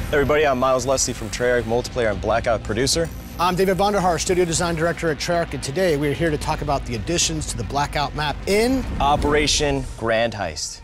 Hey everybody, I'm Miles Leslie from Treyarch, multiplayer and Blackout producer. I'm David Vonderhaar, studio design director at Treyarch, and today we're here to talk about the additions to the Blackout map in Operation Grand Heist.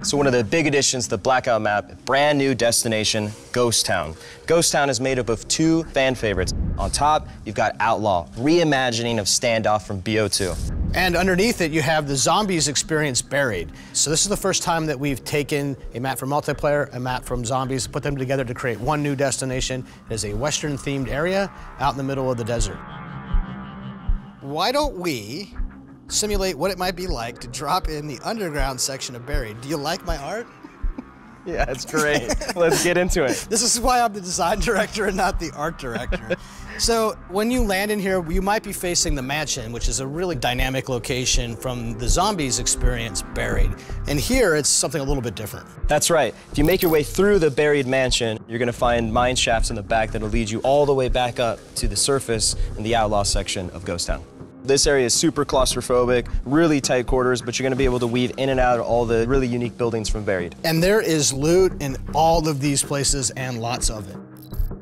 So one of the big additions to the Blackout map, brand new destination, Ghost Town. Ghost Town is made up of two fan favorites. On top, you've got Outlaw, reimagining of Standoff from BO2. And underneath it, you have the zombies experience buried. So this is the first time that we've taken a map from multiplayer, a map from zombies, put them together to create one new destination. It is a Western-themed area out in the middle of the desert. Why don't we simulate what it might be like to drop in the underground section of Buried? Do you like my art? Yeah, it's great. Let's get into it. This is why I'm the design director and not the art director. So when you land in here, you might be facing the mansion, which is a really dynamic location from the zombies experience Buried. And here, it's something a little bit different. That's right. If you make your way through the buried mansion, you're going to find mine shafts in the back that'll lead you all the way back up to the surface in the Outlaw section of Ghost Town. This area is super claustrophobic, really tight quarters, but you're going to be able to weave in and out of all the really unique buildings from Buried. And there is loot in all of these places and lots of it.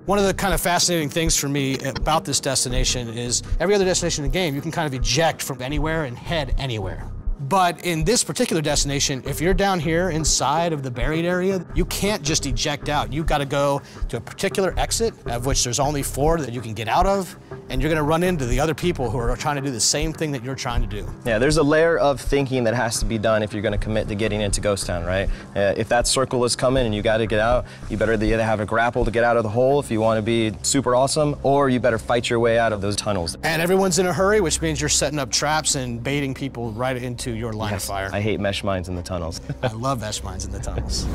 One of the kind of fascinating things for me about this destination is every other destination in the game, you can kind of eject from anywhere and head anywhere. But in this particular destination, if you're down here inside of the buried area, you can't just eject out. You've got to go to a particular exit, of which there's only 4 that you can get out of, and you're going to run into the other people who are trying to do the same thing that you're trying to do. Yeah, there's a layer of thinking that has to be done if you're going to commit to getting into Ghost Town, right? If that circle is coming and you got to get out, you better either have a grapple to get out of the hole if you want to be super awesome, or you better fight your way out of those tunnels. And everyone's in a hurry, which means you're setting up traps and baiting people right into your line of fire. I hate mesh mines in the tunnels. I love mesh mines in the tunnels.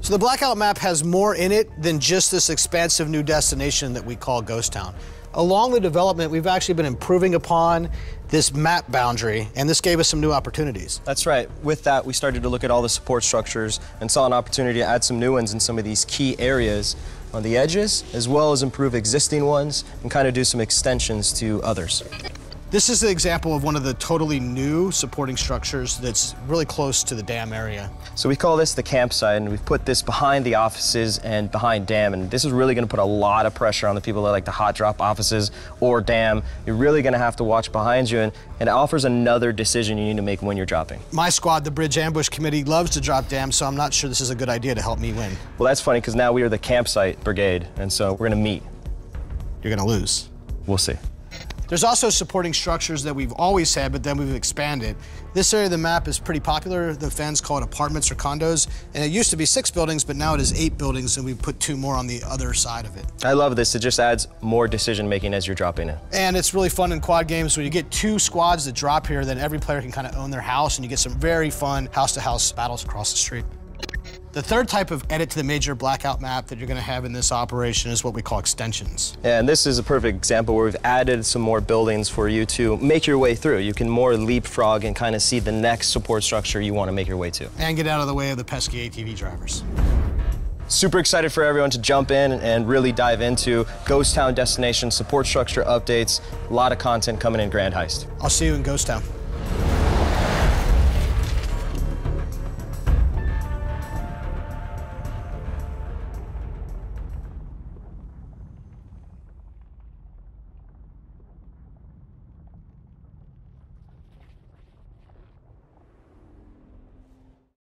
So the Blackout map has more in it than just this expansive new destination that we call Ghost Town. Along the development, we've actually been improving upon this map boundary, and this gave us some new opportunities. That's right. With that, we started to look at all the support structures and saw an opportunity to add some new ones in some of these key areas on the edges, as well as improve existing ones and kind of do some extensions to others. This is the example of one of the totally new supporting structures that's really close to the dam area. So we call this the campsite, and we've put this behind the offices and behind dam, and this is really going to put a lot of pressure on the people that like to hot drop offices or dam. You're really going to have to watch behind you, and it offers another decision you need to make when you're dropping. My squad, the Bridge Ambush Committee, loves to drop dam, so I'm not sure this is a good idea to help me win. Well, that's funny, because now we are the campsite brigade, and so we're going to meet. You're going to lose. We'll see. There's also supporting structures that we've always had, but then we've expanded. This area of the map is pretty popular. The fans call it apartments or condos, and it used to be 6 buildings, but now it is 8 buildings, and we put 2 more on the other side of it. I love this. It just adds more decision-making as you're dropping in. And it's really fun in quad games when you get 2 squads that drop here, then every player can kind of own their house, and you get some very fun house-to-house battles across the street. The third type of edit to the major Blackout map that you're going to have in this operation is what we call extensions. Yeah, and this is a perfect example where we've added some more buildings for you to make your way through. You can more leapfrog and kind of see the next support structure you want to make your way to. And get out of the way of the pesky ATV drivers. Super excited for everyone to jump in and really dive into Ghost Town destination support structure updates. A lot of content coming in Grand Heist. I'll see you in Ghost Town.